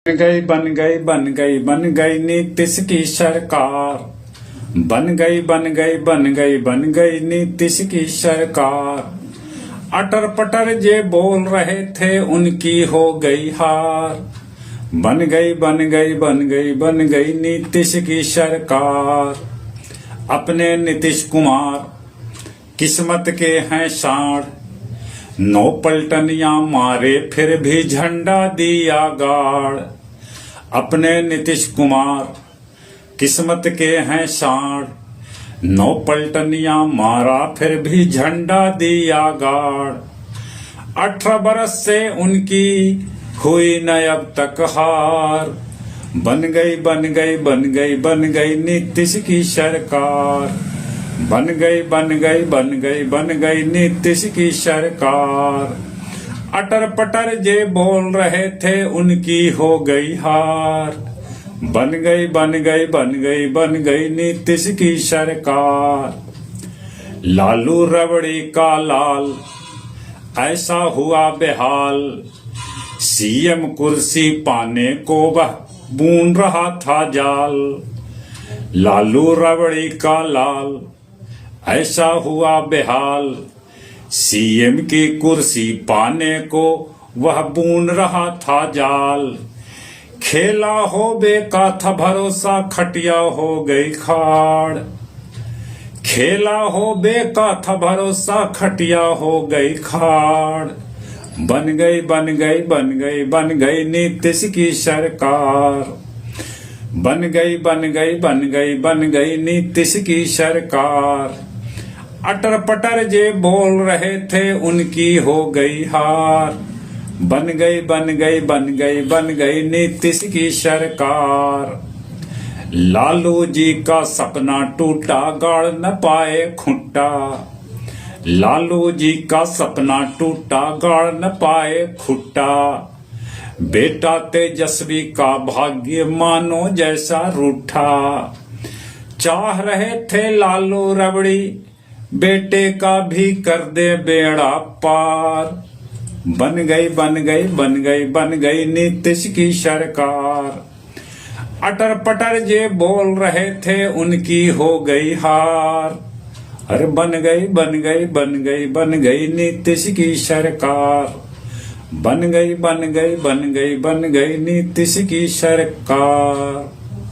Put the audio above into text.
बन गई नीतीश की सरकार। बन गई नीतीश की सरकार। अटर पटर जे बोल रहे थे उनकी हो गई हार। बन गई नीतीश की सरकार। अपने नीतीश कुमार किस्मत के हैं साढ़। नौ पलटनियां मारे फिर भी झंडा दिया गाड़। अपने नीतीश कुमार किस्मत के हैं साढ़। नौ पलटनियां मारा फिर भी झंडा दिया गाड़। 18 बरस से उनकी हुई न अब तक हार। बन गई नीतीश की सरकार। बन गई नीतीश की सरकार। अटर पटर जे बोल रहे थे उनकी हो गई हार। बन गई नीतीश की सरकार। लालू रबड़ी का लाल ऐसा हुआ बेहाल। सीएम कुर्सी पाने को वह बून रहा था जाल। लालू रबड़ी का लाल ऐसा हुआ बेहाल। सीएम की कुर्सी पाने को वह बून रहा था जाल। खेला हो बेका था भरोसा खटिया हो गई खाड़। खेला हो बेका था भरोसा खटिया हो गई खाड़। बन गई नीतीश की सरकार। बन गई नीतीश की सरकार। अटर पटर जे बोल रहे थे उनकी हो गई हार। बन गई नीतीश की सरकार। लालू जी का सपना टूटा गाड़ न पाए खुट्टा। लालू जी का सपना टूटा गाड़ न पाए खुट्टा। बेटा तेजस्वी का भाग्य मानो जैसा रूठा। चाह रहे थे लालू रबड़ी बेटे का भी कर दे बेड़ा पार। बन गई नीतीश की सरकार। अटर पटर जे बोल रहे थे उनकी हो गई हार। अरे बन गई नीतीश की सरकार। बन गई नीतीश की सरकार।